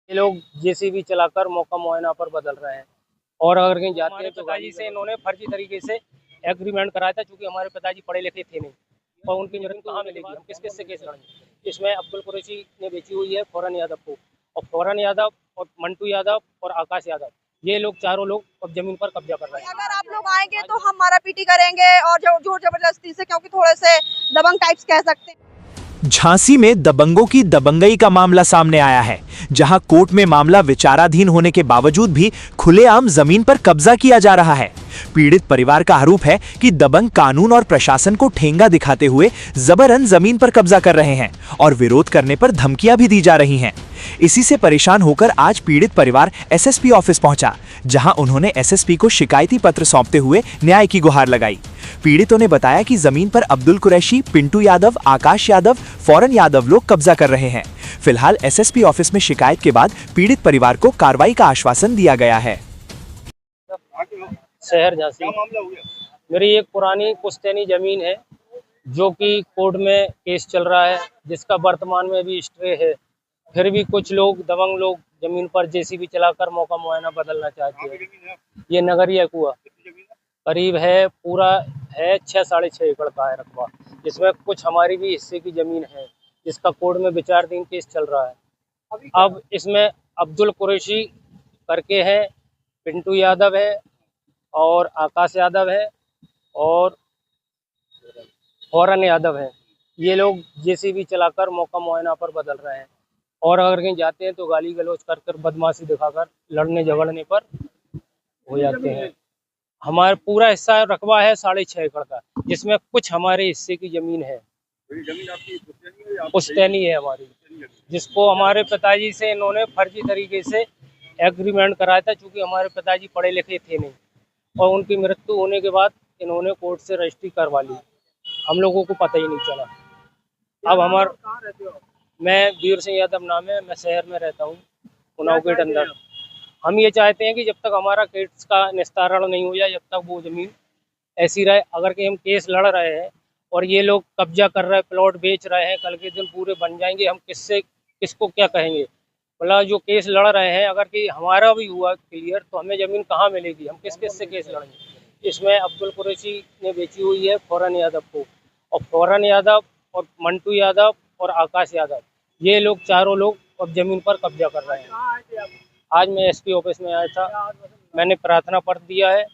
ये लोग जेसीबी चलाकर मौका मुआयना पर बदल रहे हैं और अगर कहीं जाते हैं तो पिताजी से इन्होंने फर्जी तरीके से एग्रीमेंट कराया था, क्योंकि हमारे पिताजी पढ़े लिखे थे नहीं और उनकी जमीन कहाँ मिलेगी, हम किस किस से केस लड़ेंगे। इसमें अब्दुल कुरैशी ने बेची हुई है फौरन यादव को, और फौरन यादव और मंटू यादव और आकाश यादव, ये लोग चारों लोग अब जमीन पर कब्जा कर रहे हैं। अगर आप लोग आएंगे तो हम मारा पीटी करेंगे और जोर जबरदस्ती से, क्योंकि थोड़े से दबंग टाइप्स कह सकते हैं। झांसी में दबंगों की दबंगई का मामला सामने आया है, जहां कोर्ट में मामला विचाराधीन होने के बावजूद भी खुलेआम जमीन पर कब्जा किया जा रहा है। पीड़ित परिवार का आरोप है कि दबंग कानून और प्रशासन को ठेंगा दिखाते हुए जबरन जमीन पर कब्जा कर रहे हैं और विरोध करने पर धमकियां भी दी जा रही हैं। इसी से परेशान होकर आज पीड़ित परिवार एसएसपी ऑफिस पहुंचा, जहां उन्होंने एसएसपी को शिकायती पत्र सौंपते हुए न्याय की गुहार लगाई। पीड़ितों ने बताया कि जमीन पर अब्दुल कुरैशी, पिंटू यादव, आकाश यादव, फौरन यादव लोग कब्जा कर रहे हैं। फिलहाल एसएसपी ऑफिस में शिकायत के बाद पीड़ित परिवार को कार्रवाई का आश्वासन दिया गया है। शहर झांसी मेरी एक पुरानी पुश्तैनी जमीन है, जो कि कोर्ट में केस चल रहा है, जिसका वर्तमान में भी स्टे है। फिर भी कुछ लोग दबंग लोग जमीन पर जेसीबी चलाकर मौका मुआयना बदलना चाहते हैं। ये नगरीय कुआ करीब है, पूरा है 6 साढ़े 6 एकड़ का है रकबा, जिसमें कुछ हमारी भी हिस्से की जमीन है, जिसका कोर्ट में विचाराधीन केस चल रहा है। अब इसमें अब्दुल कुरैशी करके है, पिंटू यादव है और आकाश यादव है और फौरन यादव है। ये लोग जेसीबी चलाकर मौका मुआयना पर बदल रहे हैं और अगर कहीं जाते हैं तो गाली गलौज कर बदमाशी दिखाकर लड़ने झगड़ने पर हो जाते हैं। हमारा पूरा हिस्सा रकबा है 6.5 एकड़ का, जिसमें कुछ हमारे हिस्से की जमीन है। जमीन आपकी पुश्तैनी है हमारी, जिसको हमारे पिताजी से इन्होंने फर्जी तरीके से एग्रीमेंट कराया था, क्योंकि हमारे पिताजी पढ़े लिखे थे नहीं और उनकी मृत्यु होने के बाद इन्होंने कोर्ट से रजिस्ट्री करवा ली। हम लोगों को पता ही नहीं चला। अब मैं वीर सिंह यादव नाम है, मैं शहर में रहता हूँ, उन्नाव गेट अंदर। हम ये चाहते हैं कि जब तक हमारा केस का निस्तारण नहीं हो जाए, जब तक वो जमीन ऐसी रहे। अगर कि हम केस लड़ रहे हैं और ये लोग कब्जा कर रहे हैं, प्लॉट बेच रहे हैं, कल के दिन पूरे बन जाएंगे, हम किसको क्या कहेंगे। मतलब जो केस लड़ रहे हैं, अगर कि हमारा भी हुआ क्लियर तो हमें ज़मीन कहाँ मिलेगी, हम किस से केस लड़ेंगे। इसमें अब्दुल कुरैशी ने बेची हुई है फौरन यादव को, और फौरन यादव और मंटू यादव और आकाश यादव, ये लोग चारों लोग अब ज़मीन पर कब्जा कर रहे हैं। आज मैं एसपी ऑफिस में आया था, मैंने प्रार्थना पत्र दिया है।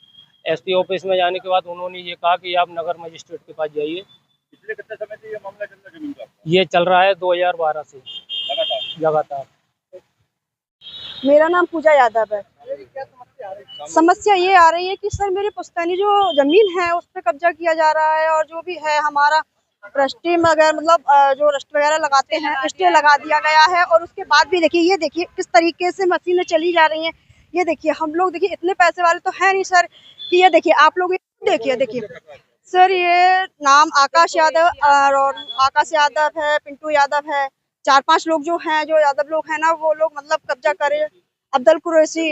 एसपी ऑफिस में जाने के बाद उन्होंने ये कहा कि आप नगर मजिस्ट्रेट के पास जाइए। पिछले कितने समय से ये मामला चल रहा है जमीन का? ये चल रहा है 2012 से लगातार। मेरा नाम पूजा यादव है। समस्या ये आ रही है कि सर मेरी पुश्तैनी जो जमीन है उस पर कब्जा किया जा रहा है, और जो भी है हमारा रजिस्ट्री वगैरह, मतलब जो रजिस्ट्री वगैरह लगाते हैं, स्टे लगा दिया गया है। और उसके बाद भी देखिए, ये देखिए किस तरीके से मशीनें चली जा रही हैं। ये देखिए, हम लोग देखिए इतने पैसे वाले तो है नहीं सर कि ये देखिए आप लोग देखिए सर, ये नाम आकाश यादव और आकाश यादव है, पिंटू यादव है, 4-5 लोग जो हैं, जो यादव लोग हैं ना, वो लोग मतलब कब्जा करे। अब्दुल कुरैशी,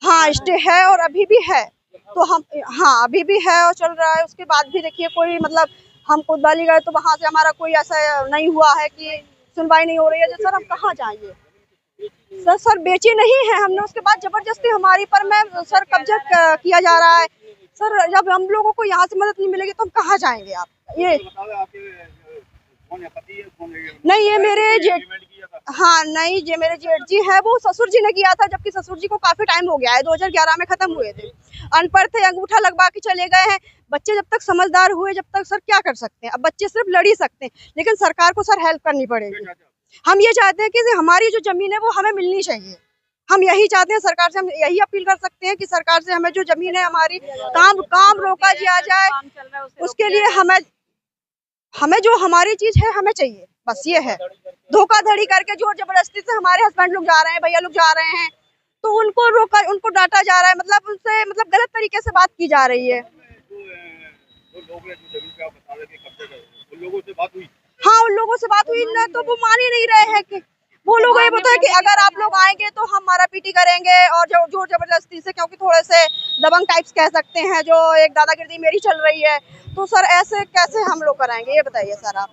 हाँ स्टे है और अभी भी है, तो हम हाँ अभी भी है और चल रहा है। उसके बाद भी देखिए कोई मतलब हम कोतवाली गए तो वहाँ से हमारा कोई ऐसा नहीं हुआ है कि सुनवाई नहीं हो रही है। तो सर हम कहाँ जाएंगे सर बेची नहीं है हमने, उसके बाद जबरदस्ती हमारी पर में सर कब्जा किया जा रहा है। सर जब हम लोगों को यहाँ से मदद नहीं मिलेगी तो हम कहाँ जाएंगे। आप ये नहीं, ये मेरे जेठ, हाँ नहीं, ये मेरे जेठ जी है, वो ससुर जी ने किया था, जबकि ससुर जी को काफी टाइम हो गया है, 2011 में खत्म हुए थे। अनपढ़ थे, अंगूठा लगवा के चले गए हैं। बच्चे जब तक समझदार हुए, जब तक सर क्या कर सकते हैं। अब बच्चे सिर्फ लड़ ही सकते हैं, लेकिन सरकार को सर हेल्प करनी पड़ेगी। हम ये चाहते हैं कि हमारी जो जमीन है वो हमें मिलनी चाहिए। हम यही चाहते हैं सरकार से, हम यही अपील कर सकते हैं कि सरकार से हमें जो जमीन है हमारी काम रोका जाए। उसके लिए हमें जो हमारी चीज है हमें चाहिए, बस ये है। धोखाधड़ी करके जोर जबरदस्ती से हमारे हस्बैंड लोग जा रहे हैं, भैया लोग जा रहे हैं, तो उनको रोका, उनको डांटा जा रहा है, मतलब उनसे मतलब गलत तरीके से बात की जा रही है। हाँ उन लोगों से बात हुई ना, तो वो मान ही नहीं रहे हैं। कि वो लोग ये बताया कि अगर आप लोग आएंगे तो हम मारा पीटी करेंगे और जो जोर जबरदस्ती से, क्योंकि थोड़े से दबंग टाइप्स कह सकते हैं, जो एक दादागिरी मेरी चल रही है। तो सर ऐसे कैसे हम लोग कराएंगे, ये बताइए सर आप।